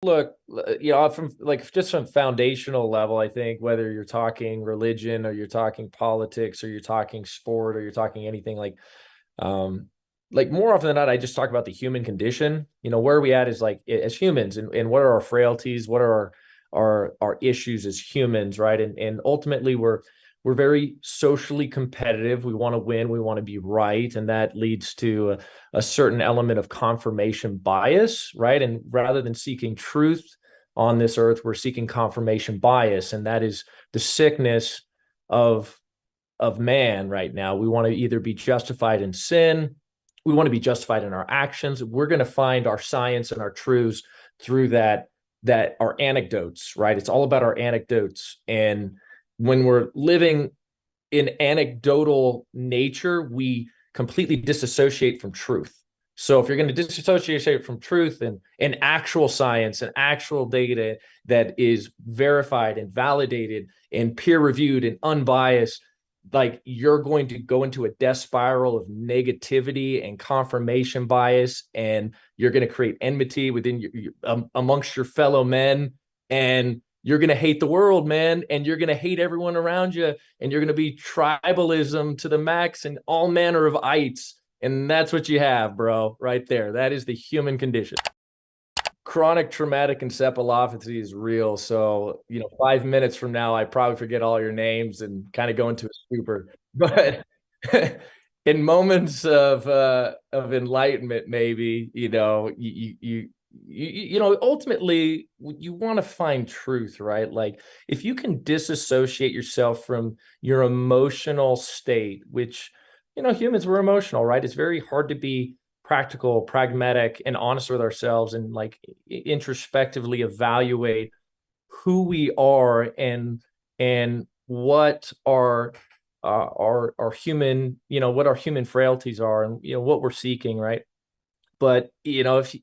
Look, from like just from foundational level, I think whether you're talking religion or you're talking politics or you're talking sport or you're talking anything um, like more often than not, I just talk about the human condition. Where are we at is like as humans, and what are our frailties? What are our issues as humans, right? And ultimately, we're very socially competitive. We want to win. We want to be right, and that leads to a certain element of confirmation bias, right? And rather than seeking truth on this earth, we're seeking confirmation bias, and that is the sickness of man right now. We want to either be justified in sin, we want to be justified in our actions. We're going to find our science and our truths through that our anecdotes, right? It's all about our anecdotes. And when we're living in anecdotal nature, we completely disassociate from truth. So if you're going to disassociate from truth and actual science and actual data that is verified and validated and peer reviewed and unbiased, like you're going to go into a death spiral of negativity and confirmation bias, and you're going to create enmity within amongst your fellow men, and you're going to hate the world, man, and you're going to hate everyone around you, and you're going to be tribalism to the max and all manner of ites. And that's what you have, bro, right there. That is the human condition. Chronic traumatic encephalopathy is real. So, 5 minutes from now, I probably forget all your names and kind of go into a stupor. But in moments of enlightenment, maybe, ultimately you want to find truth, right? Like if you can disassociate yourself from your emotional state, which, humans were emotional, right? It's very hard to be practical, pragmatic, and honest with ourselves and like introspectively evaluate who we are and what our human, what our human frailties are, and what we're seeking, right? But if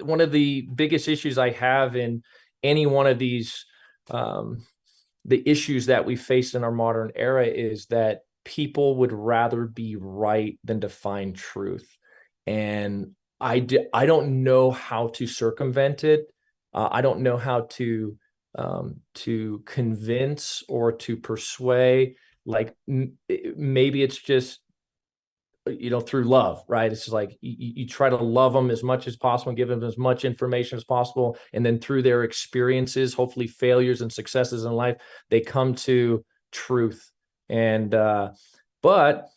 one of the biggest issues I have in any one of these the issues that we face in our modern era is that people would rather be right than to find truth. And I don't know how to circumvent it. I don't know how to convince or to persuade. Like maybe it's just through love, right? It's just like you try to love them as much as possible and give them as much information as possible, and then through their experiences, hopefully failures and successes in life, they come to truth. And but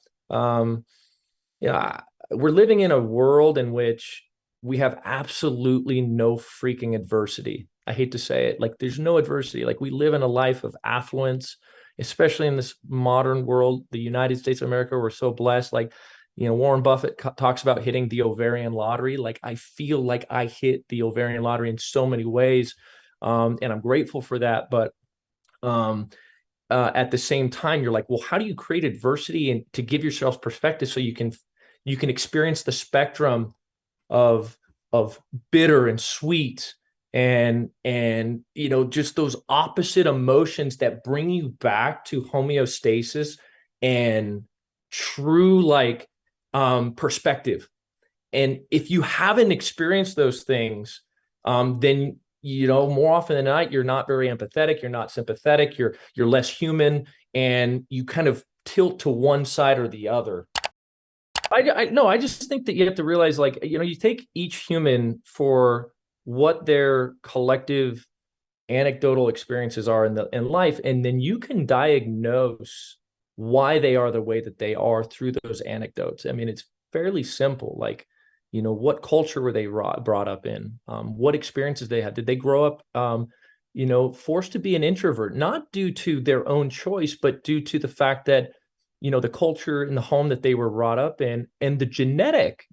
yeah, we're living in a world in which we have absolutely no freaking adversity. I hate to say it, like there's no adversity. Like we live in a life of affluence, especially in this modern world, the United States of America. We're so blessed. Like, Warren Buffett talks about hitting the ovarian lottery. Like I feel like I hit the ovarian lottery in so many ways, and I'm grateful for that. But um, at the same time, you're like, well, how do you create adversity and to give yourself perspective so you can experience the spectrum of bitter and sweet and just those opposite emotions that bring you back to homeostasis and true like perspective. And if you haven't experienced those things, then more often than not, you're not very empathetic, you're not sympathetic, you're less human, and you kind of tilt to one side or the other. I no, I just think that you have to realize, like, you take each human for what their collective anecdotal experiences are in life, and then you can diagnose why they are the way that they are through those anecdotes. I mean, it's fairly simple. Like, what culture were they brought up in? What experiences they had? Did they grow up, forced to be an introvert, not due to their own choice, but due to the fact that the culture in the home that they were brought up in and the genetic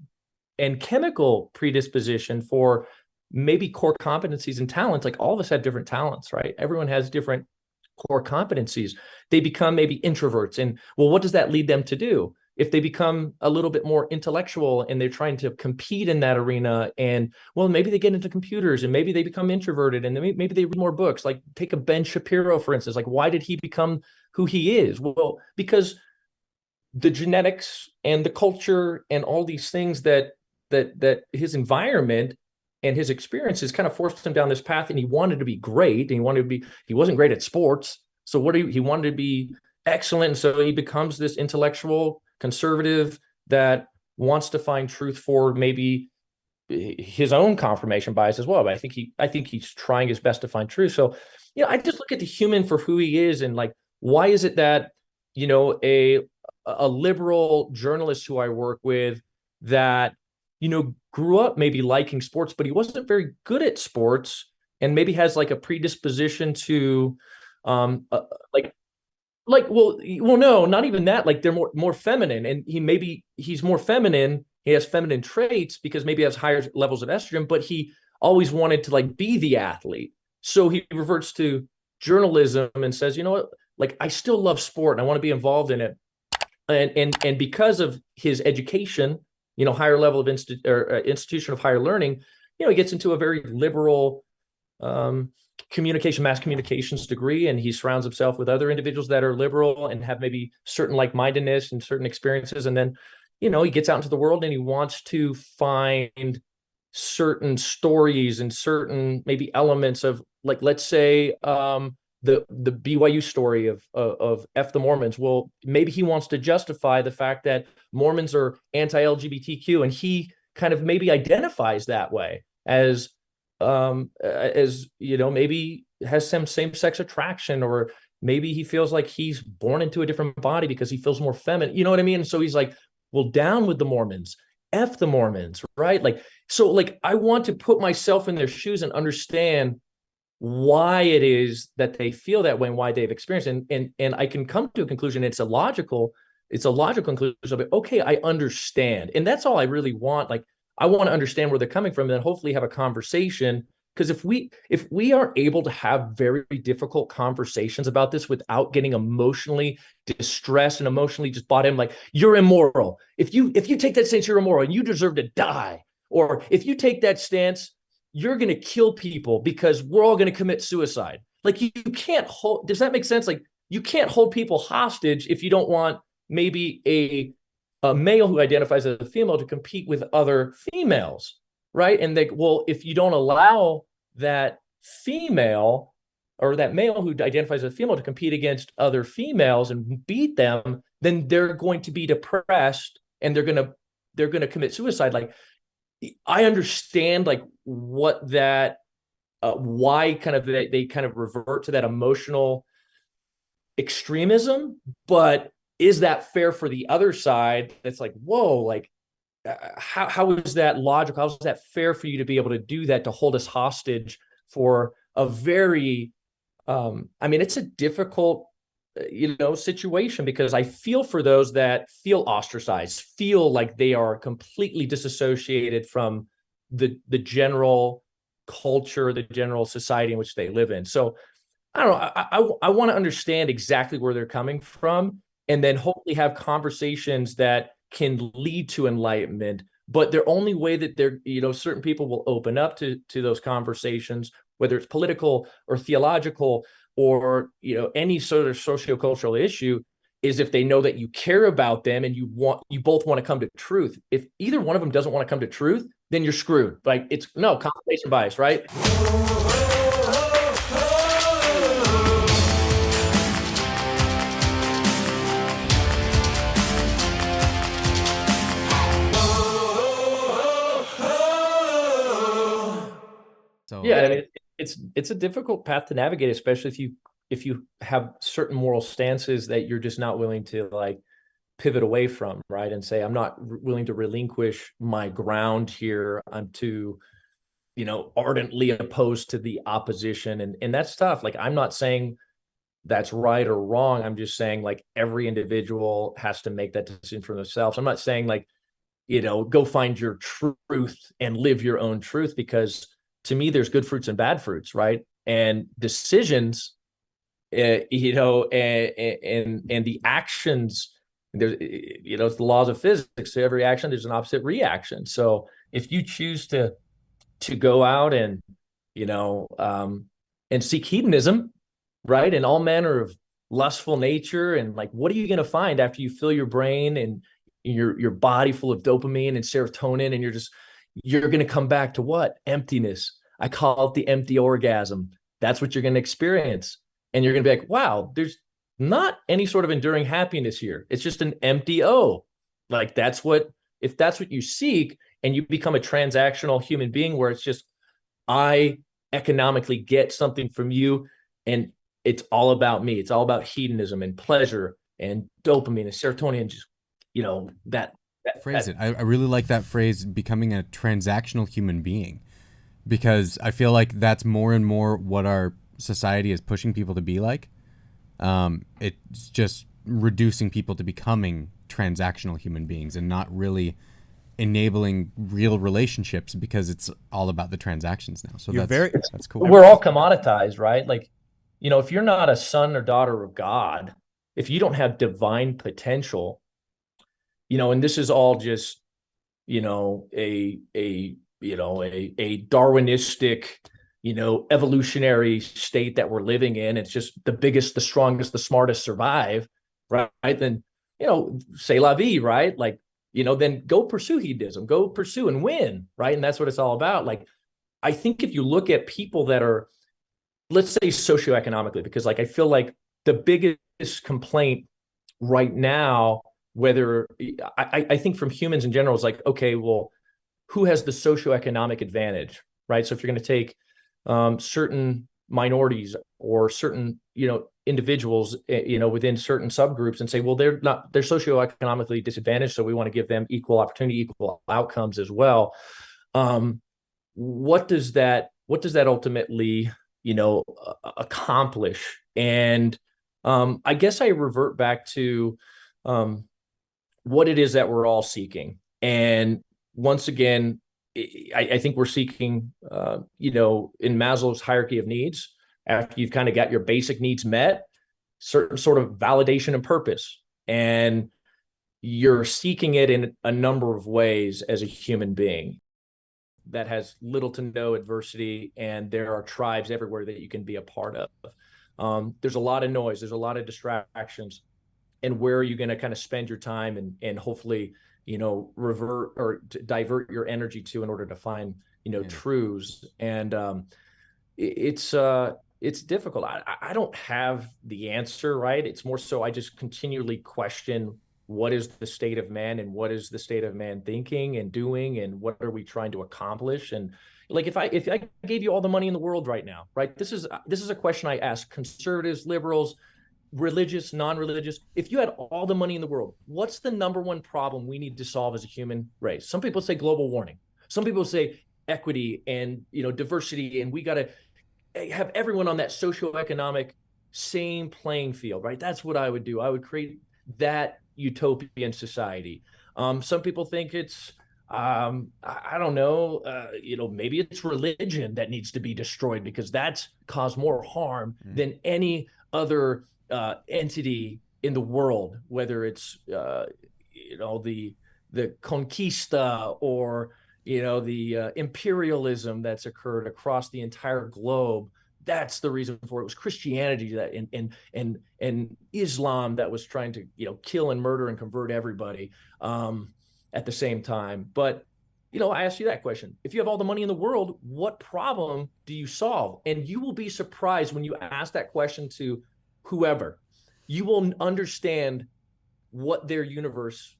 and chemical predisposition for maybe core competencies and talents. Like all of us have different talents, right? Everyone has different core competencies. They become maybe introverts. And well, what does that lead them to do? If they become a little bit more intellectual and they're trying to compete in that arena, and well, maybe they get into computers and maybe they become introverted and maybe they read more books. Like take a Ben Shapiro, for instance. Like, why did he become who he is? Well, because the genetics and the culture and all these things that his environment and his experiences kind of forced him down this path, and he wanted to be great, and he wasn't great at sports. So he wanted to be excellent. And so he becomes this intellectual conservative that wants to find truth for maybe his own confirmation bias as well. But I think he's trying his best to find truth. So, I just look at the human for who he is, and like, why is it that, a liberal journalist who I work with that, grew up maybe liking sports, but he wasn't very good at sports, and maybe has like a predisposition to, like no, not even that. Like, they're more feminine, and he's more feminine. He has feminine traits because maybe he has higher levels of estrogen, but he always wanted to like be the athlete. So he reverts to journalism and says, you know what, like, I still love sport and I want to be involved in it. And because of his education, higher level of institution of higher learning, he gets into a very liberal mass communications degree, and he surrounds himself with other individuals that are liberal and have maybe certain like-mindedness and certain experiences. And then, he gets out into the world and he wants to find certain stories and certain maybe elements of, like, let's say, the BYU story of F the Mormons. Well, maybe he wants to justify the fact that Mormons are anti-LGBTQ, and he kind of maybe identifies that way as maybe has some same-sex attraction, or maybe he feels like he's born into a different body because he feels more feminine. You know what I mean? And so he's like, well, down with the Mormons, F the Mormons, right? Like, so like, I want to put myself in their shoes and understand why it is that they feel that way and why they've experienced it. And I can come to a conclusion. It's a logical conclusion of it. Okay, I understand. And that's all I really want. Like, I want to understand where they're coming from, and then hopefully have a conversation. Because if we are able to have very difficult conversations about this without getting emotionally distressed and emotionally just bought in, like, you're immoral. If you take that stance, you're immoral and you deserve to die. Or if you take that stance, you're going to kill people because we're all going to commit suicide. Like, you can't hold, does that make sense? Like, you can't hold people hostage if you don't want maybe a male who identifies as a female to compete with other females, right? And well, if you don't allow that female or that male who identifies as a female to compete against other females and beat them, then they're going to be depressed and they're going to commit suicide. Like, I understand like what that why kind of they kind of revert to that emotional extremism, but is that fair for the other side? That's like, whoa, like, how is that logical? How is that fair for you to be able to do that, to hold us hostage for a very, it's a difficult, situation, because I feel for those that feel ostracized, feel like they are completely disassociated from the general culture, the general society in which they live in. So I don't know. I want to understand exactly where they're coming from, and then hopefully have conversations that can lead to enlightenment. But the only way that they're, certain people will open up to those conversations, whether it's political or theological or, any sort of sociocultural issue, is if they know that you care about them and you both want to come to truth. If either one of them doesn't want to come to truth, then you're screwed. Like, it's confirmation bias, right? So yeah, I mean, it's a difficult path to navigate, especially if you have certain moral stances that you're just not willing to like pivot away from, right? And say, I'm not willing to relinquish my ground here. I'm too, ardently opposed to the opposition, and that's tough. Like, I'm not saying that's right or wrong. I'm just saying, like, every individual has to make that decision for themselves. I'm not saying like, go find your truth and live your own truth, because to me, there's good fruits and bad fruits, right? And decisions, and the actions, there's, it's the laws of physics. So every action, there's an opposite reaction. So if you choose to go out and, and seek hedonism, right, and all manner of lustful nature, and like, what are you going to find after you fill your brain and your body full of dopamine and serotonin, and you're just, you're going to come back to what? Emptiness. I call it the empty orgasm. That's what you're going to experience. And you're going to be like, wow, there's not any sort of enduring happiness here. It's just an empty O. Like that's what, if that's what you seek, and you become a transactional human being where it's just, I economically get something from you, and it's all about me. It's all about hedonism and pleasure and dopamine and serotonin and just, Phrase it. I really like that phrase, becoming a transactional human being, because I feel like that's more and more what our society is pushing people to be like. It's just reducing people to becoming transactional human beings and not really enabling real relationships, because it's all about the transactions now. So that's cool. we're all commoditized, right? Like, if you're not a son or daughter of God, if you don't have divine potential, and this is all just, a Darwinistic, evolutionary state that we're living in. It's just the biggest, the strongest, the smartest survive, right? Then, say la vie, right? Like, then go pursue hedonism, go pursue and win, right? And that's what it's all about. Like, I think if you look at people that are, let's say, socioeconomically, because like I feel like the biggest complaint right now, whether I think from humans in general, is like, okay, well, who has the socioeconomic advantage, right? So if you're going to take certain minorities or certain, individuals, within certain subgroups and say, well, they're socioeconomically disadvantaged, so we want to give them equal opportunity, equal outcomes as well. What does that ultimately, accomplish? And I guess I revert back to what it is that we're all seeking. And once again, I think we're seeking, in Maslow's hierarchy of needs, after you've kind of got your basic needs met, certain sort of validation and purpose. And you're seeking it in a number of ways as a human being that has little to no adversity. And there are tribes everywhere that you can be a part of. There's a lot of noise. There's a lot of distractions. And where are you going to kind of spend your time and hopefully, revert or divert your energy to in order to find, truths. And it's difficult. I don't have the answer, right? It's more so I just continually question, what is the state of man, and what is the state of man thinking and doing, and what are we trying to accomplish? And like, if I gave you all the money in the world right now, right? This is a question I ask conservatives, liberals, religious, non-religious. If you had all the money in the world, what's the number one problem we need to solve as a human race? Some people say global warming. Some people say equity and, diversity, and we got to have everyone on that socioeconomic same playing field, right? That's what I would do. I would create that utopian society. Some people think it's, I don't know, maybe it's religion that needs to be destroyed because that's caused more harm than any other entity in the world, whether it's, the conquista or, the imperialism that's occurred across the entire globe. That's the reason for it. It was Christianity that and Islam that was trying to, kill and murder and convert everybody at the same time. But, I asked you that question. If you have all the money in the world, what problem do you solve? And you will be surprised when you ask that question to whoever. You will understand what their universe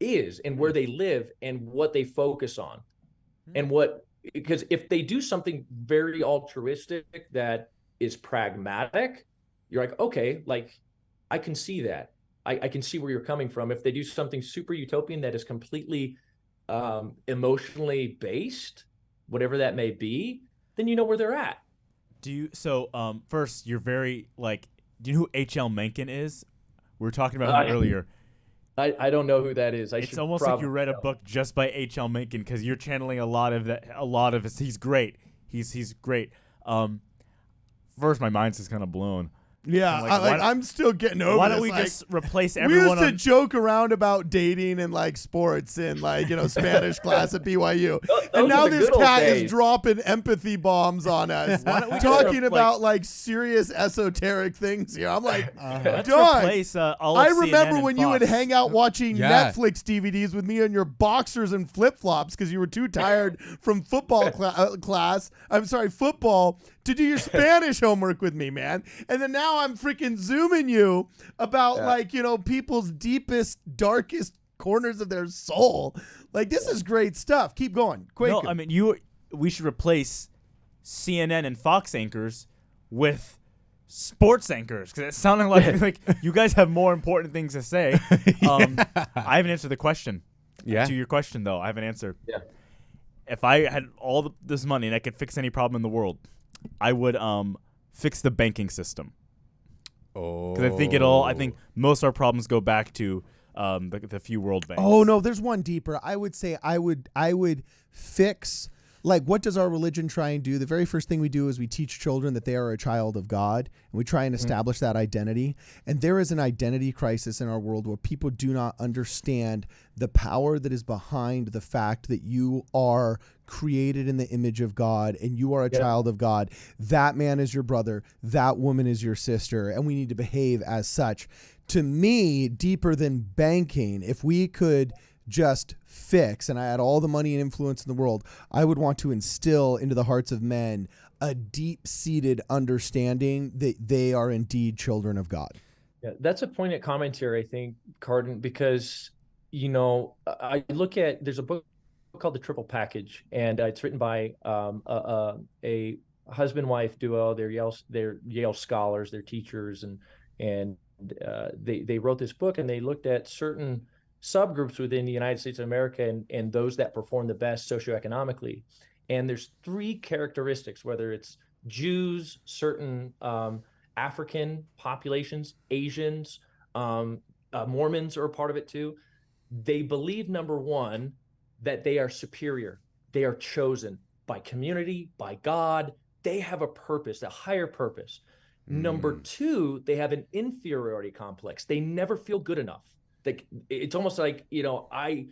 is and where they live and what they focus on. And because if they do something very altruistic that is pragmatic, you're like, okay, like I can see that. I can see where you're coming from. If they do something super utopian that is completely emotionally based, whatever that may be, then you know where they're at. First, you're very like, do you know who H.L. Mencken is? We were talking about him earlier. I don't know who that is. It's almost like you read a book just by H.L. Mencken, because you're channeling a lot of that. A lot of his. He's great. He's great. First, my mind's just kind of blown. Yeah, I'm still getting over. Why don't this. we just replace We everyone? used to joke around about dating and like sports and like Spanish class at BYU, and now this cat is dropping empathy bombs on us, talking about like serious esoteric things here. I'm like, dog. I remember when you would hang out watching Netflix DVDs with me on your boxers and flip flops because you were too tired from football class. I'm sorry, football. To do your Spanish homework with me, man. And then now I'm freaking Zooming you about people's deepest, darkest corners of their soul. Like, this is great stuff. Keep going. Quaker. No, I mean, we should replace CNN and Fox anchors with sports anchors because it sounded like you guys have more important things to say. I haven't answered the question. Yeah. To your question, though, I have an answer. Yeah. If I had all this money and I could fix any problem in the world, I would fix the banking system. Oh, because I think most of our problems go back to the few world banks. Oh no, there's one deeper. I would say I would fix. Like, what does our religion try and do? The very first thing we do is we teach children that they are a child of God, and we try and establish that identity. And there is an identity crisis in our world where people do not understand the power that is behind the fact that you are created in the image of God and you are a child of God. That man is your brother. That woman is your sister, and we need to behave as such. To me, deeper than banking, if we could just fix, and I had all the money and influence in the world, I would want to instill into the hearts of men a deep-seated understanding that they are indeed children of God. Yeah, that's a poignant commentary, I think, Cardin, because, I look at, there's a book called The Triple Package, and it's written by a husband-wife duo. They're Yale scholars, they're teachers, and they wrote this book, and they looked at certain subgroups within the United States of America and those that perform the best socioeconomically. And there's three characteristics, whether it's Jews, certain African populations, Asians, Mormons are a part of it too. They believe, number one, that they are superior. They are chosen by community, by God. They have a purpose, a higher purpose. Number two, they have an inferiority complex. They never feel good enough. It's almost like, I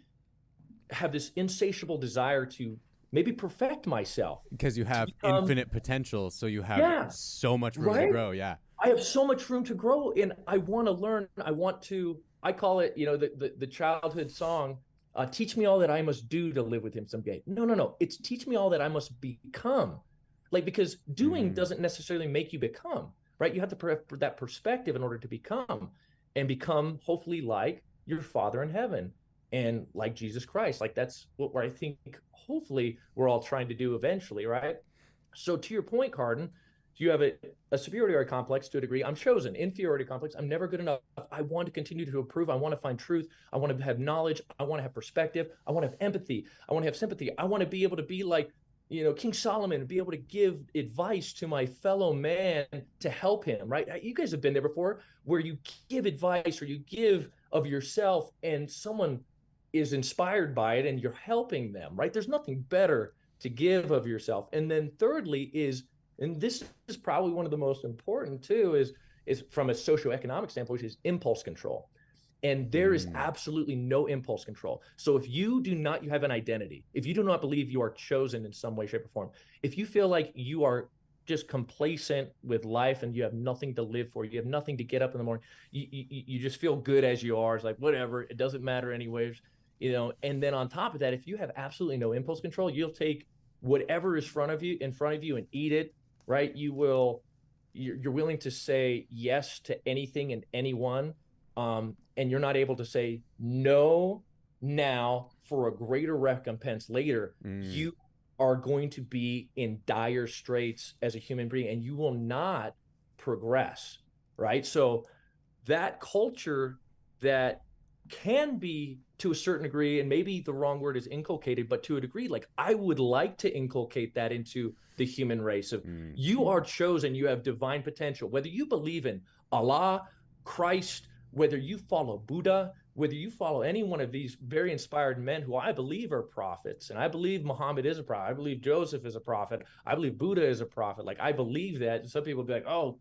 have this insatiable desire to maybe perfect myself. Because you have infinite potential, so you have so much room to grow. Yeah. I have so much room to grow, and I want to learn. I call it, the childhood song, teach me all that I must do to live with him someday. No. It's teach me all that I must become. Because doing doesn't necessarily make you become, right? You have to put that perspective in order to become. And become hopefully like your Father in heaven and like Jesus Christ. That's what I think hopefully we're all trying to do eventually, right? So to your point, Cardin, you have a superiority complex to a degree. I'm chosen. Inferiority complex. I'm never good enough. I want to continue to improve. I want to find truth. I want to have knowledge. I want to have perspective. I want to have empathy. I want to have sympathy. I want to be able to be like King Solomon, and be able to give advice to my fellow man to help him, right? You guys have been there before, where you give advice or you give of yourself and someone is inspired by it and you're helping them, right? There's nothing better to give of yourself. And then thirdly and this is probably one of the most important too, is from a socioeconomic standpoint, which is impulse control. And there is absolutely no impulse control. So if you have an identity, if you do not believe you are chosen in some way, shape, or form, if you feel like you are just complacent with life and you have nothing to live for, you have nothing to get up in the morning, you just feel good as you are, it's like, whatever, it doesn't matter anyways, and then on top of that, if you have absolutely no impulse control, you'll take whatever is in front of you and eat it, right? You're willing to say yes to anything and anyone. And you're not able to say no now for a greater recompense later, you are going to be in dire straits as a human being, and you will not progress, right? So that culture that can be, to a certain degree, and maybe the wrong word is inculcated, but to a degree, I would like to inculcate that into the human race of you are chosen, you have divine potential, whether you believe in Allah, Christ, whether you follow Buddha, whether you follow any one of these very inspired men who I believe are prophets, and I believe Muhammad is a prophet, I believe Joseph is a prophet, I believe Buddha is a prophet. Like, I believe that. Some people be like, oh,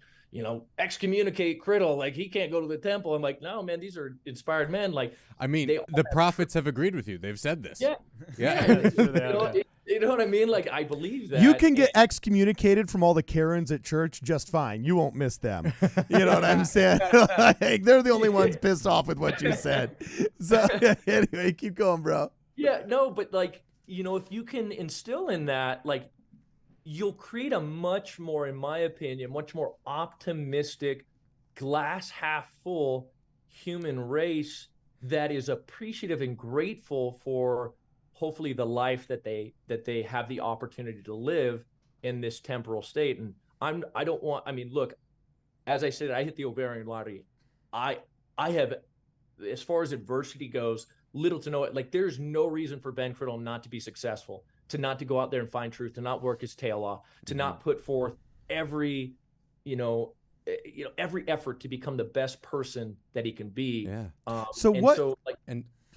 excommunicate Criddle, like he can't go to the temple. I'm like, no, man, these are inspired men. Like, I mean, they the prophets have agreed with you. They've said this. yeah, Yeah. you know what I mean? Like, I believe that You can get excommunicated from all the Karens at church just fine. You won't miss them. You know what I'm saying? Like, they're the only ones pissed off with what you said. So anyway, keep going, bro. Yeah, no, but like, if you can instill in that, like, you'll create a much more, in my opinion, much more optimistic, glass half full human race that is appreciative and grateful for hopefully the life that they have the opportunity to live in this temporal state. And look, as I said, I hit the ovarian lottery. I have, as far as adversity goes, little to no, like, there's no reason for Ben Criddle not to be successful, to not to go out there and find truth, to not work his tail off, to not put forth every effort to become the best person that he can be. Yeah.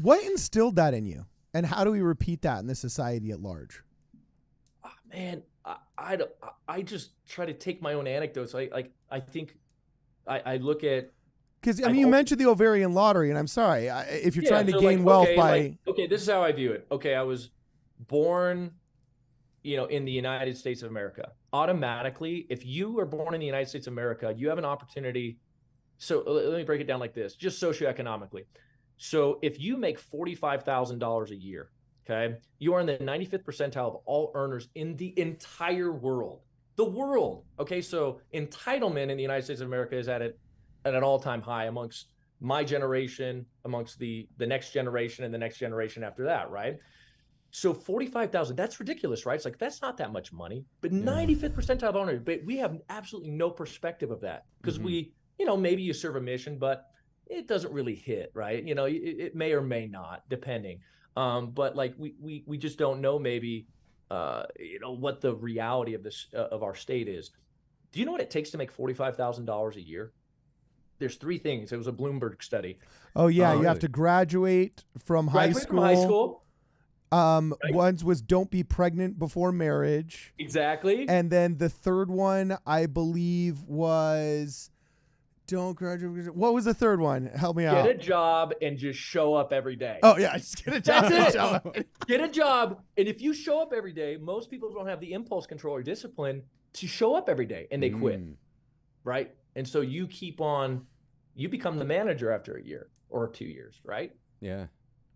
What instilled that in you, and how do we repeat that in the society at large? Man, I just try to take my own anecdotes. I think I look at, because you mentioned the ovarian lottery, and I'm sorry if you're trying to gain like, wealth this is how I view it. Okay, I was born, in the United States of America. Automatically, if you were born in the United States of America, you have an opportunity. So let me break it down like this, just socioeconomically. So if you make $45,000 a year, okay, you are in the 95th percentile of all earners in the entire world. The world. Okay, so entitlement in the United States of America is at an all-time high amongst my generation, amongst the next generation, and the next generation after that, right? So 45,000, that's ridiculous, right? It's like, that's not that much money. But 95th percentile of owners, but we have absolutely no perspective of that, because we, maybe you serve a mission, but it doesn't really hit, right? It may or may not, depending. But like, we just don't know maybe, what the reality of this of our state is. Do you know what it takes to make $45,000 a year? There's three things. It was a Bloomberg study. Oh yeah, you have to graduate from high school. One was don't be pregnant before marriage. Exactly. And then the third one, I believe, was don't graduate. What was the third one? Help me out. Get a job and just show up every day. Oh yeah, just get a job. That's it. Get a job, and if you show up every day, most people don't have the impulse control or discipline to show up every day, and they quit, right? And so you you become the manager after a year or 2 years, right? Yeah.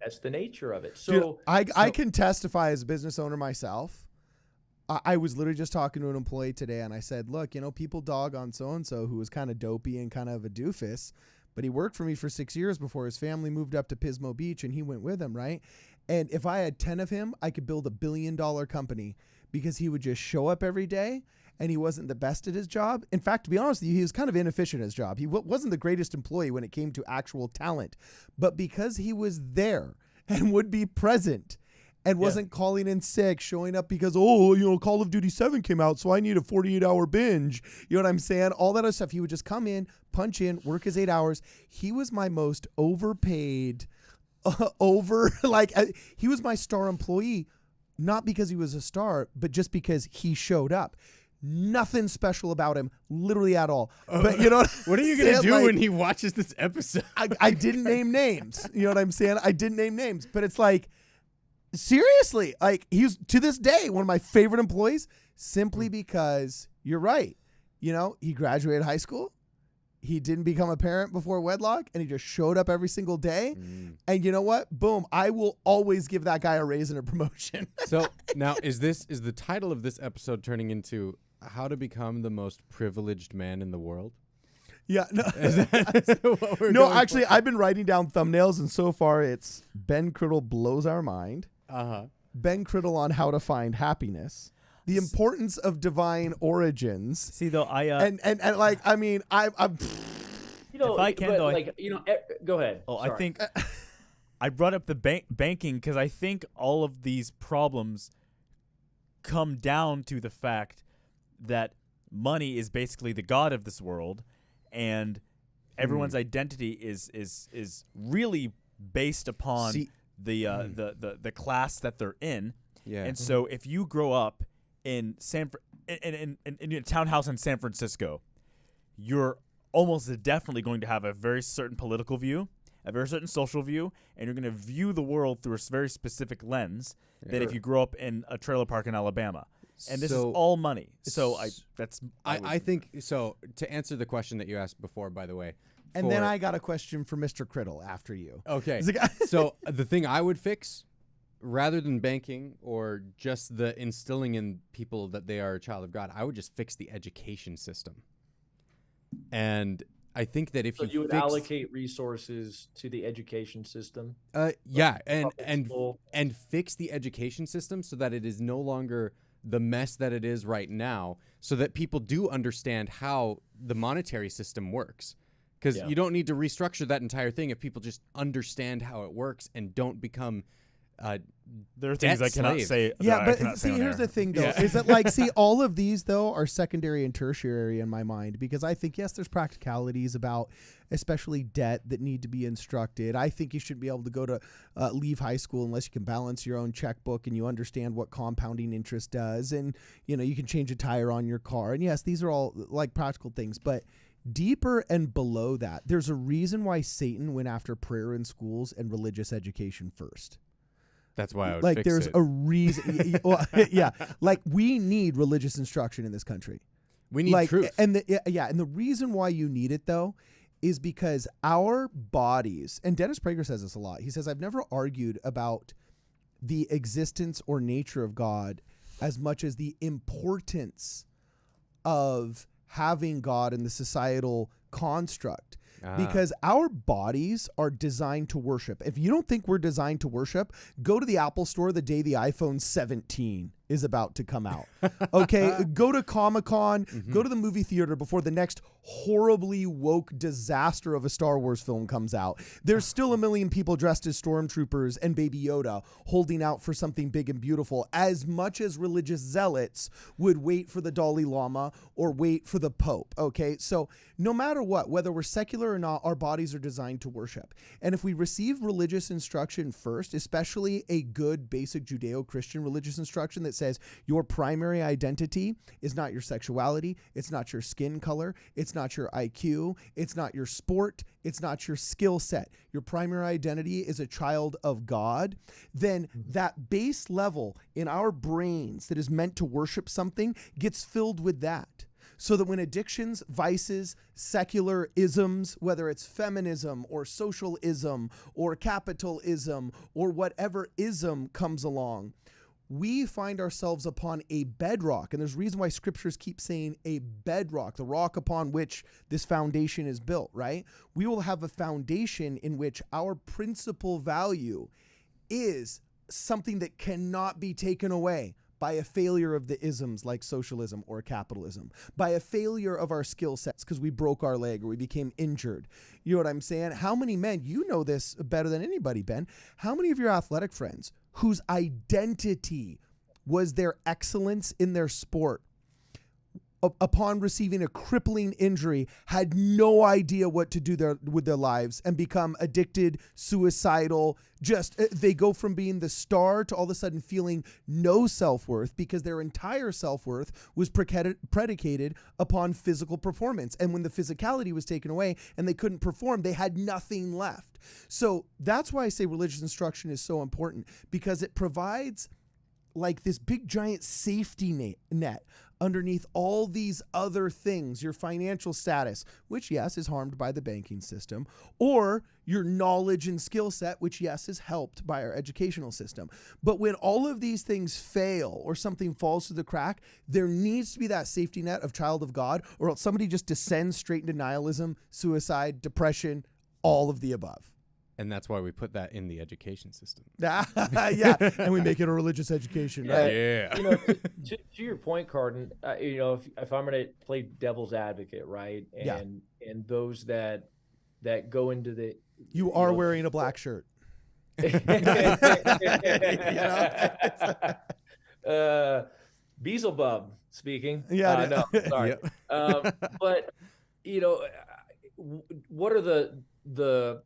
That's the nature of it. So dude, I can testify as a business owner myself. I was literally just talking to an employee today, and I said, look, people dog on so-and-so who was kind of dopey and kind of a doofus, but he worked for me for 6 years before his family moved up to Pismo Beach, and he went with him, right? And if I had 10 of him, I could build $1 billion company, because he would just show up every day, and he wasn't the best at his job. In fact, to be honest with you, he was kind of inefficient at his job. He wasn't the greatest employee when it came to actual talent, but because he was there and would be present and wasn't calling in sick, showing up because, Call of Duty 7 came out, so I need a 48-hour binge. You know what I'm saying? All that other stuff. He would just come in, punch in, work his 8 hours. He was my most overpaid, he was my star employee, not because he was a star, but just because he showed up. Nothing special about him, literally at all. But what are you gonna do when he watches this episode? I didn't name names. You know what I'm saying? I didn't name names, but it's like, seriously, like, he's to this day one of my favorite employees, simply because you're right. He graduated high school. He didn't become a parent before wedlock, and he just showed up every single day. And you know what? Boom. I will always give that guy a raise and a promotion. So now is the title of this episode turning into how to become the most privileged man in the world? Yeah. No, what we're no actually, I've been writing down thumbnails, and so far it's Ben Criddle blows our mind. Ben Criddle on how to find happiness. The importance of divine origins. See, though, I'm if I can, though, go ahead. Oh, Sorry. I think I brought up the banking because I think all of these problems come down to the fact that money is basically the god of this world, and everyone's identity is really based upon See- the class that they're in. Yeah. And so if you grow up in in a townhouse in San Francisco, you're almost definitely going to have a very certain political view, a very certain social view, and you're going to view the world through a very specific lens than if you grow up in a trailer park in Alabama. And this is all money. So I think so. To answer the question that you asked before, by the way, And then I got a question for Mr. Criddle after you. Okay. So the thing I would fix, rather than banking or just the instilling in people that they are a child of God, I would just fix the education system. And I think that if So you would allocate resources to the education system. yeah, and fix the education system so that it is no longer the mess that it is right now, so that people do understand how the monetary system works. Because you don't need to restructure that entire thing if people just understand how it works and don't become there are things I cannot say. Yeah, that I but cannot see, say on here's air. the thing, though, is that like, see, all of these though are secondary and tertiary in my mind, because I think yes, there's practicalities about, especially debt, that need to be instructed. I think you should be able to go to leave high school unless you can balance your own checkbook and you understand what compounding interest does, and you can change a tire on your car. And yes, these are all like practical things, but deeper and below that, there's a reason why Satan went after prayer in schools and religious education first. That's why I would like fix there's it. a reason. Well, yeah, like we need religious instruction in this country. We need truth. And the reason why you need it though is because our bodies, and Dennis Prager says this a lot. He says, I've never argued about the existence or nature of God as much as the importance of having God in the societal construct. Because our bodies are designed to worship. If you don't think we're designed to worship, go to the Apple store the day the iPhone 17 is about to come out. Okay, go to Comic-Con, go to the movie theater before the next horribly woke disaster of a Star Wars film comes out. There's still a million people dressed as stormtroopers and Baby Yoda holding out for something big and beautiful, as much as religious zealots would wait for the Dalai Lama or wait for the Pope. Okay, so no matter what, whether we're secular or not, our bodies are designed to worship. And if we receive religious instruction first, especially a good basic Judeo-Christian religious instruction that says your primary identity is not your sexuality, it's not your skin color, it's not your IQ, it's not your sport, it's not your skill set. Your primary identity is a child of God. Then that base level in our brains that is meant to worship something gets filled with that. So that when addictions, vices, secular isms, whether it's feminism or socialism or capitalism or whatever ism comes along, we find ourselves upon a bedrock. And there's a reason why scriptures keep saying a bedrock, the rock upon which this foundation is built, right? We will have a foundation in which our principal value is something that cannot be taken away by a failure of the isms like socialism or capitalism, by a failure of our skill sets because we broke our leg or we became injured. You know what I'm saying? How many men, you know this better than anybody, Ben, how many of your athletic friends whose identity was their excellence in their sport, upon receiving a crippling injury, had no idea what to do with their lives and become addicted, suicidal, they go from being the star to all of a sudden feeling no self-worth because their entire self-worth was predicated upon physical performance. And when the physicality was taken away and they couldn't perform, they had nothing left. So that's why I say religious instruction is so important, because it provides like this big giant safety net underneath all these other things, your financial status, which yes is harmed by the banking system, or your knowledge and skill set, which yes is helped by our educational system. But when all of these things fail or something falls through the crack, there needs to be that safety net of child of God, or else somebody just descends straight into nihilism, suicide, depression, all of the above. And that's why we put that in the education system. Yeah, and we make it a religious education, right? Yeah. To your point, Carden, if I'm going to play devil's advocate, right, and those that go into the you are wearing a black shirt. Beelzebub speaking. Yeah, no, sorry. Yep. But what are the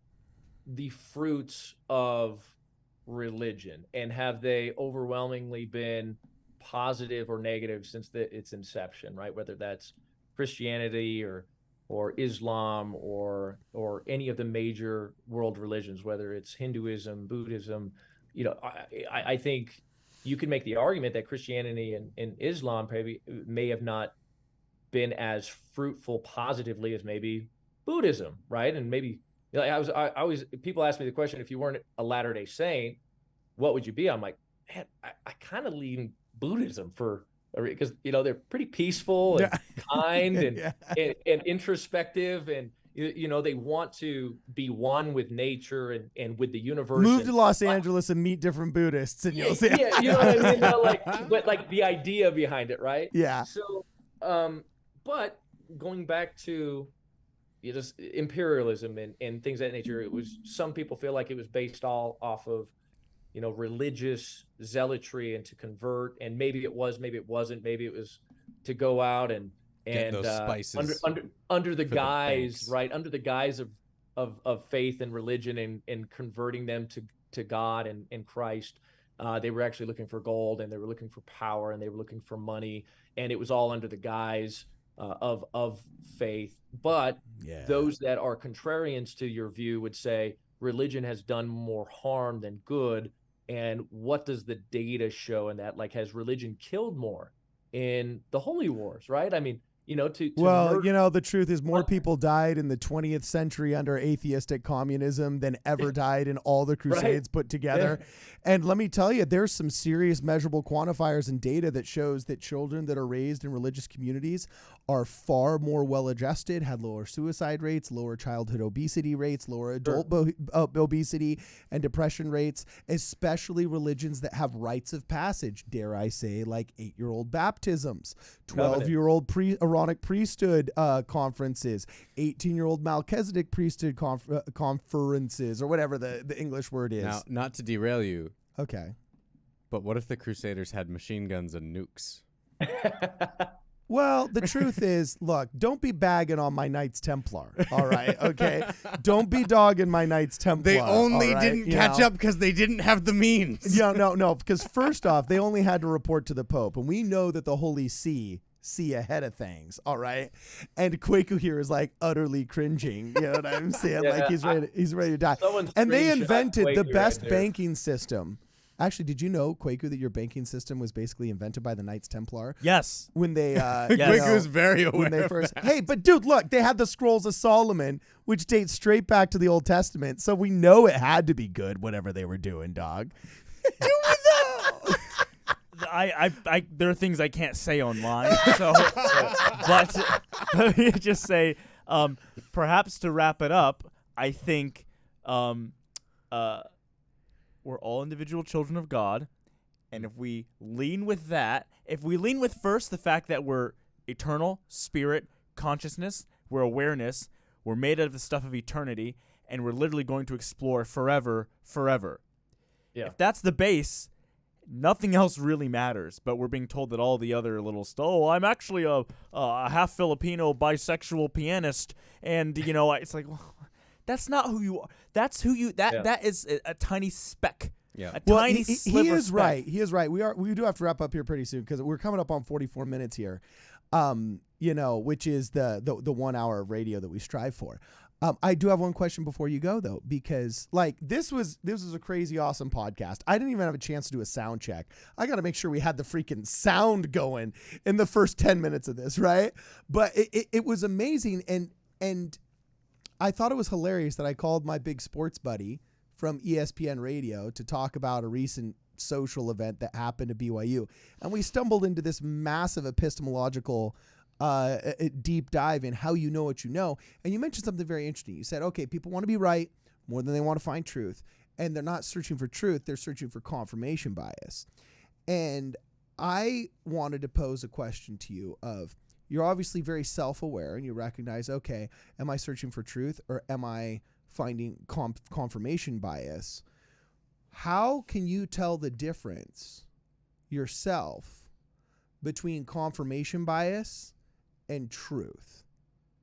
the fruits of religion, and have they overwhelmingly been positive or negative since its inception, right? Whether that's Christianity or Islam or any of the major world religions, whether it's Hinduism, Buddhism, I think you can make the argument that Christianity and Islam maybe may have not been as fruitful positively as maybe Buddhism, right? And maybe I always, people ask me the question, if you weren't a Latter-day Saint, what would you be? I'm like, man, I kind of lean Buddhism because they're pretty peaceful and kind and, Yeah. and introspective, and they want to be one with nature and with the universe. Move to Los Angeles and meet different Buddhists, and you'll see. Yeah, you know what I mean? But like the idea behind it, right? Yeah. So, but going back to just imperialism and things of that nature, some people feel like it was based all off of religious zealotry and to convert, and maybe it was, maybe it wasn't, maybe it was to go out and Get those spices under the guise, right, under the guise of faith and religion and converting them to God and Christ. They were actually looking for gold, and they were looking for power, and they were looking for money, and it was all under the guise of faith. But those that are contrarians to your view would say religion has done more harm than good. And what does the data show in that? Like, has religion killed more in the holy wars, right? I mean, the truth is more people died in the 20th century under atheistic communism than ever died in all the crusades put together. Yeah. And let me tell you, there's some serious measurable quantifiers and data that shows that children that are raised in religious communities are far more well-adjusted, had lower suicide rates, lower childhood obesity rates, lower adult obesity and depression rates, especially religions that have rites of passage, dare I say, like 8-year-old baptisms, 12-year-old Aaronic priesthood conferences, 18-year-old Melchizedek priesthood conferences, or whatever the English word is. Now, not to derail you. Okay. But what if the Crusaders had machine guns and nukes? Well, the truth is, look, don't be bagging on my Knights Templar, all right? Okay? Don't be dogging my Knights Templar. They only right? didn't catch up because they didn't have the means. No, because first off, they only had to report to the Pope, and we know that the Holy See ahead of things, all right? And Kwaku here is like utterly cringing, you know what I'm saying? Like he's ready to die. And they invented the best banking system. Actually, did you know, Kwaku, that your banking system was basically invented by the Knights Templar? Yes. When they Kwaku was very aware. When they first Hey, but dude, look, they had the Scrolls of Solomon, which dates straight back to the Old Testament, so we know it had to be good, whatever they were doing, dog. Do we though? I there are things I can't say online, so but let me just say, perhaps to wrap it up, I think we're all individual children of God, and if we lean with that, if we lean with first the fact that we're eternal, spirit, consciousness, we're awareness, we're made out of the stuff of eternity, and we're literally going to explore forever. Yeah. If that's the base, nothing else really matters, but we're being told that all the other little stuff, I'm actually a half Filipino bisexual pianist, and it's like, well, that's not who you are. That's who you. That is a tiny speck. Yeah. A tiny sliver. He is speck. right. He is right. We do have to wrap up here pretty soon because we're coming up on 44 minutes here. Which is the 1 hour of radio that we strive for. I do have one question before you go though, because like this was a crazy awesome podcast. I didn't even have a chance to do a sound check. I got to make sure we had the freaking sound going in the first 10 minutes of this, right? But it was amazing, and I thought it was hilarious that I called my big sports buddy from ESPN Radio to talk about a recent social event that happened at BYU, and we stumbled into this massive epistemological deep dive in how you know what you know. And you mentioned something very interesting. You said, okay, people want to be right more than they want to find truth, and they're not searching for truth, they're searching for confirmation bias. And I wanted to pose a question to you of, you're obviously very self-aware and you recognize, okay, am I searching for truth or am I finding confirmation bias? How can you tell the difference yourself between confirmation bias and truth?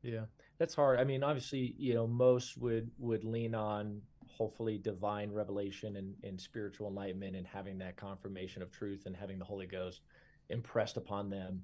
Yeah, that's hard. I mean, obviously, most would lean on hopefully divine revelation and spiritual enlightenment, and having that confirmation of truth and having the Holy Ghost impressed upon them.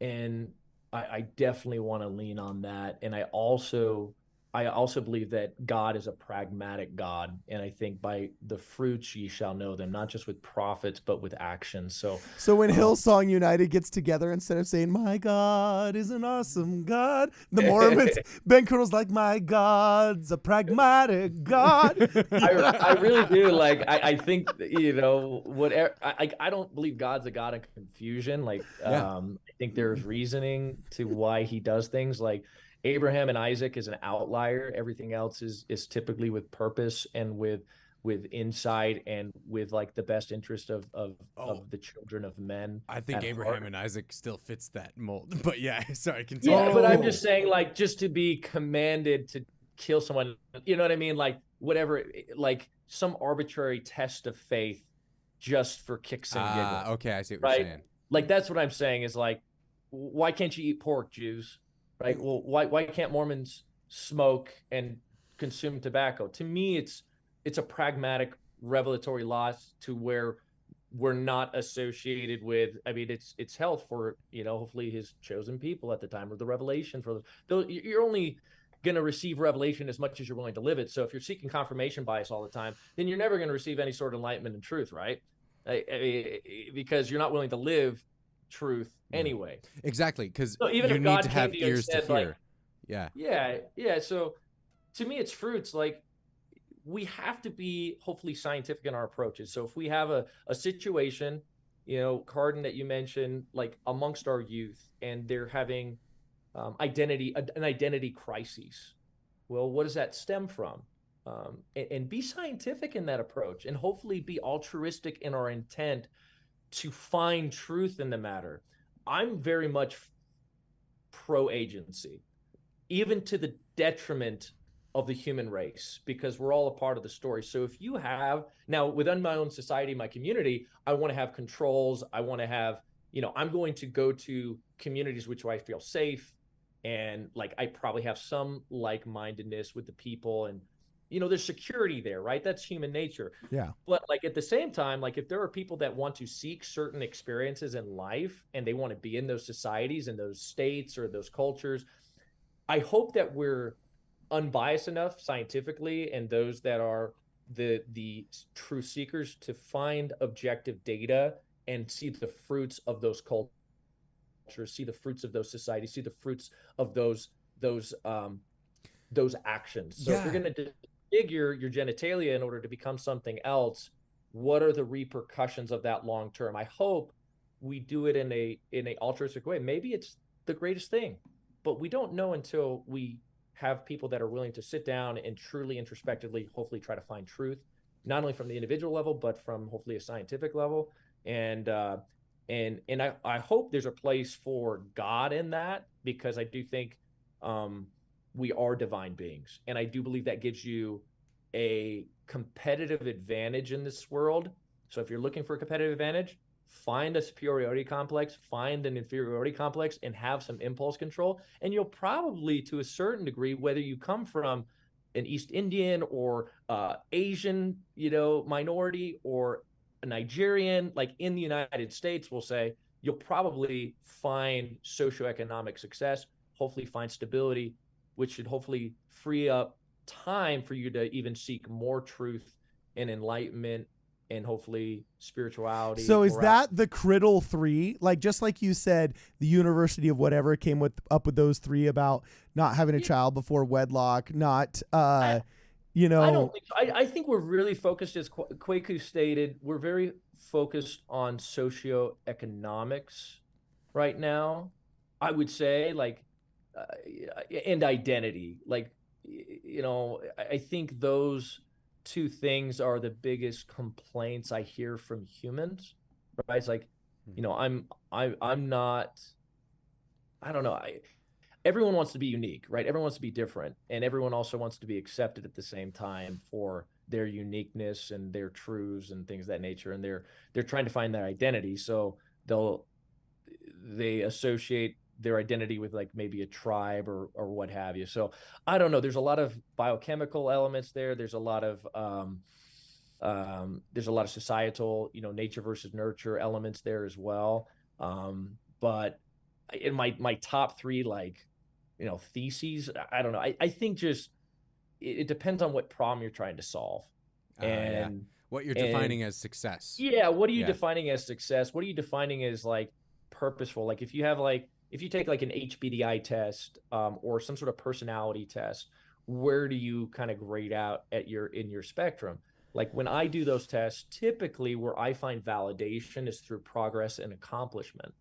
And I definitely want to lean on that. And I also believe that God is a pragmatic God. And I think by the fruits ye shall know them, not just with prophets, but with actions. So when Hillsong United gets together, instead of saying, my God is an awesome God, the Mormons, Ben Criddle's like, my God's a pragmatic God. I really do. Like, I think, whatever, I don't believe God's a God of confusion. Like, I think there's reasoning to why he does things. Like, Abraham and Isaac is an outlier. Everything else is typically with purpose and with insight and with like the best interest of the children of men. I think at Abraham heart. and Isaac still fits that mold. But yeah, sorry, continue. Yeah, but I'm just saying, like, just to be commanded to kill someone, you know what I mean? Like, whatever, like some arbitrary test of faith just for kicks and giggles. Okay, I see what Right? you're saying. Like, that's what I'm saying is like, why can't you eat pork, Jews? Right? Well, why can't Mormons smoke and consume tobacco? To me, it's a pragmatic revelatory law to where we're not associated with. I mean, it's health for hopefully his chosen people at the time of the revelation. Though you're only going to receive revelation as much as you're willing to live it. So if you're seeking confirmation bias all the time, then you're never going to receive any sort of enlightenment and truth, right? Because you're not willing to live truth anyway. Exactly, because So even you if need God to came have to you and ears to said, like, hear. yeah. So to me, it's fruits. Like, we have to be hopefully scientific in our approaches. So if we have a situation, Cardin, that you mentioned, like amongst our youth, and they're having an identity crisis. Well, what does that stem from? And be scientific in that approach, and hopefully be altruistic in our intent to find truth in the matter. I'm very much pro agency, even to the detriment of the human race, because we're all a part of the story. So if you have, now within my own society, my community, I want to have controls. I want to have, I'm going to go to communities which I feel safe, and like I probably have some like-mindedness with the people, and there's security there, right? That's human nature. Yeah. But like at the same time, like if there are people that want to seek certain experiences in life and they want to be in those societies and those states or those cultures, I hope that we're unbiased enough scientifically, and those that are the true seekers, to find objective data and see the fruits of those cultures, see the fruits of those societies, see the fruits of those actions. So if you're going to disfigure your genitalia in order to become something else, what are the repercussions of that long term? I hope we do it in a altruistic way. Maybe it's the greatest thing, but we don't know until we have people that are willing to sit down and truly introspectively, hopefully try to find truth, not only from the individual level, but from hopefully a scientific level. And I hope there's a place for God in that, because I do think we are divine beings. And I do believe that gives you a competitive advantage in this world. So if you're looking for a competitive advantage, find a superiority complex, find an inferiority complex, and have some impulse control. And you'll probably, to a certain degree, whether you come from an East Indian or Asian, minority, or a Nigerian, like in the United States, we'll say, you'll probably find socioeconomic success, hopefully find stability, which should hopefully free up time for you to even seek more truth and enlightenment and hopefully spirituality. So is that the Criddle 3? Like, just like you said, the University of whatever came up with those 3 about not having a child before wedlock, not, I don't think so. I think we're really focused, as Kwaku stated, we're very focused on socioeconomics right now, I would say, like, and identity. Like, I think those two things are the biggest complaints I hear from humans, right? It's like, I'm not, I don't know. Everyone wants to be unique, right? Everyone wants to be different, and everyone also wants to be accepted at the same time for their uniqueness and their truths and things of that nature. And they're trying to find their identity. So they associate their identity with like maybe a tribe or what have you. So I don't know. There's a lot of biochemical elements there. There's a lot of societal, nature versus nurture elements there as well. But in my top three, like, theses, I don't know. I think just it depends on what problem you're trying to solve. And what you're defining as success. Yeah, what are you defining as success? What are you defining as like purposeful? Like if you take like an HBDI test or some sort of personality test, where do you kind of grade out in your spectrum? Like when I do those tests, typically where I find validation is through progress and accomplishment.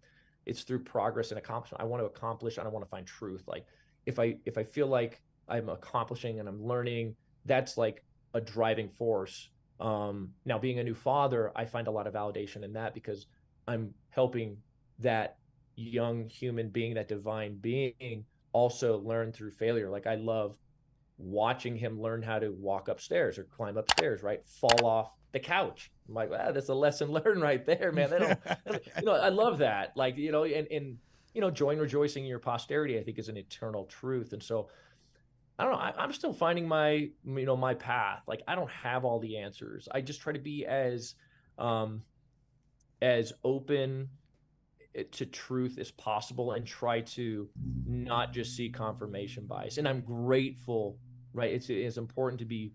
It's through progress and accomplishment. I want to accomplish, and I want to find truth. Like if I feel like I'm accomplishing and I'm learning, that's like a driving force. Now being a new father, I find a lot of validation in that because I'm helping that young human being, that divine being, also learn through failure. Like I love watching him learn how to walk upstairs or climb upstairs, right? Fall off the couch. I'm like, wow, that's a lesson learned right there, man. I love that. Like, and joy and rejoicing in your posterity, I think, is an eternal truth. And so I don't know. I'm still finding my path. Like I don't have all the answers. I just try to be as open to truth as possible and try to not just see confirmation bias. And I'm grateful, right? It's important to be,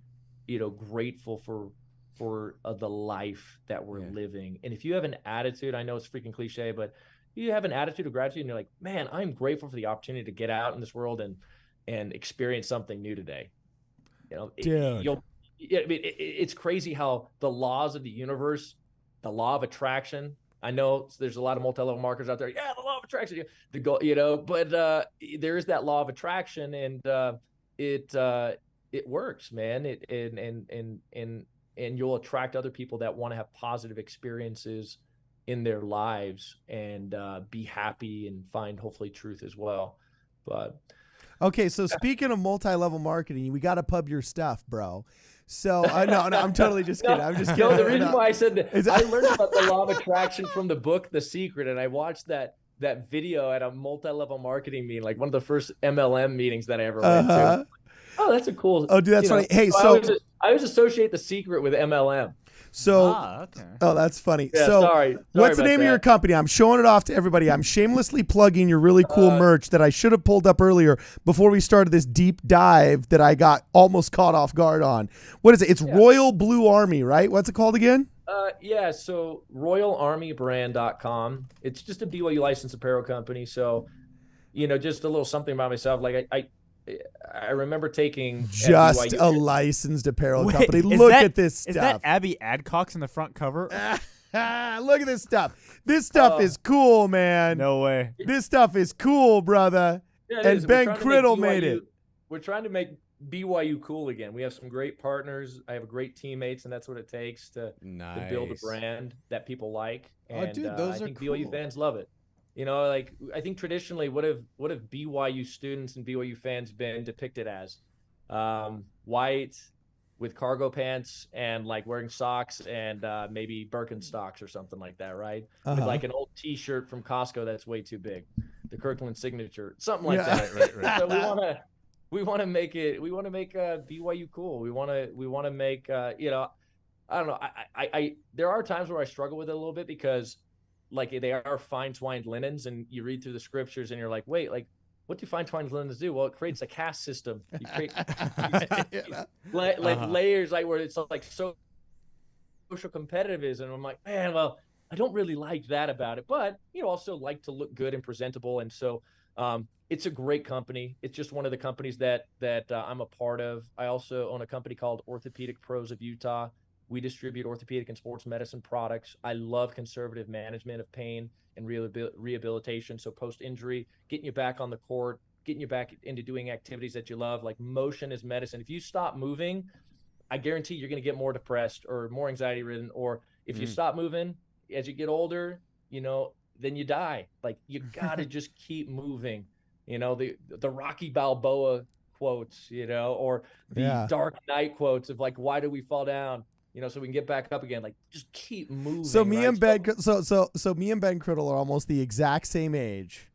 grateful for the life that we're living. And if you have an attitude, I know it's freaking cliche, but you have an attitude of gratitude and you're like, man, I'm grateful for the opportunity to get out in this world and experience something new today. Dude. It's crazy how the laws of the universe, the law of attraction, I know there's a lot of multi-level marketers out there. Yeah, the law of attraction, the goal, but there is that law of attraction, and it works, man. And you'll attract other people that want to have positive experiences in their lives and be happy and find hopefully truth as well. But okay, so speaking of multi-level marketing, we got to pub your stuff, bro. So no, I'm totally just kidding. I'm just kidding. No, the reason why I said that, I learned about the law of attraction from the book The Secret, and I watched that video at a multi-level marketing meeting, like one of the first MLM meetings that I ever went to. Oh, that's a cool. Oh, dude, that's funny. Hey, so I always associate The Secret with MLM. So, okay. Oh, that's funny. Yeah, so, sorry what's the name of your company? I'm showing it off to everybody. I'm shamelessly plugging your really cool merch that I should have pulled up earlier before we started this deep dive that I got almost caught off guard on. What is it? It's Royal Blue Army, right? What's it called again? So RoyalArmyBrand.com. It's just a BYU licensed apparel company. So, just a little something about myself. Like I remember taking just a licensed apparel company. Look at this stuff. Is that Abby Adcox in the front cover? Look at this stuff. This stuff is cool, man. No way. This stuff is cool, brother. Yeah, and Ben Criddle made it. We're trying to make BYU cool again. We have some great partners. I have great teammates, and that's what it takes to build a brand that people like. And dude, those I think cool. BYU fans love it. Like I think traditionally, what have BYU students and BYU fans been depicted as? White with cargo pants and like wearing socks and maybe Birkenstocks or something like that, right? With like an old T-shirt from Costco that's way too big, the Kirkland signature, something like that. Right. So we want to make BYU cool. We want to make I don't know. I there are times where I struggle with it a little bit because like they are fine twined linens, and you read through the scriptures and you're like, wait, like what do fine twined linens do? Well, it creates a caste system. You create layers, like where it's like social competitivism. And I'm like, man, well, I don't really like that about it, but also like to look good and presentable. And so it's a great company. It's just one of the companies that I'm a part of. I also own a company called Orthopedic Pros of Utah. We distribute orthopedic and sports medicine products. I love conservative management of pain and rehabilitation. So post-injury, getting you back on the court, getting you back into doing activities that you love. Like motion is medicine. If you stop moving, I guarantee you're going to get more depressed or more anxiety ridden. Or if you stop moving as you get older, then you die. Like you got to just keep moving. The Rocky Balboa quotes, or the Dark Knight quotes of like, why do we fall down? So we can get back up again. Like, just keep moving. So me and Ben, so me and Ben Criddle are almost the exact same age,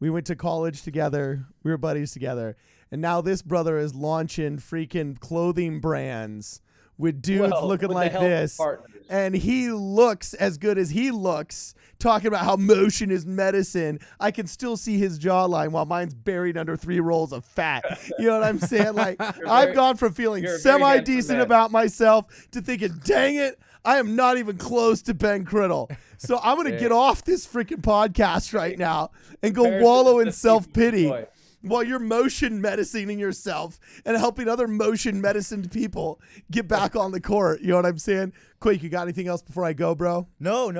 We went to college together. We were buddies together. And now this brother is launching freaking clothing brands with dudes looking with like the help of this. partners. And he looks as good as he looks, talking about how motion is medicine. I can still see his jawline while mine's buried under 3 rolls of fat. You know what I'm saying? Like, I've gone from feeling you're a very handsome semi-decent man. about myself to thinking, dang it, I am not even close to Ben Criddle. So I'm going to get off this freaking podcast right now and go Comparison wallow is in the self-pity joy. while you're motion medicining yourself and helping other motion medicined people get back on the court. You know what I'm saying? Quake, you got anything else before I go, bro? No.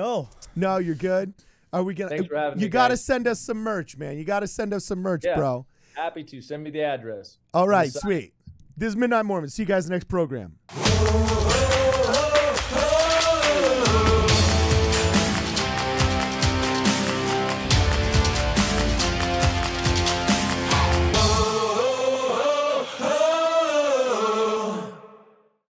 No, you're good. Are we gonna? Thanks for having me, You got to guys. send us some merch, man. You got to send us some merch, Yeah. bro. Happy to. Send me the address. All right, Decide. sweet. This is Midnight Mormon. See you guys in the next program.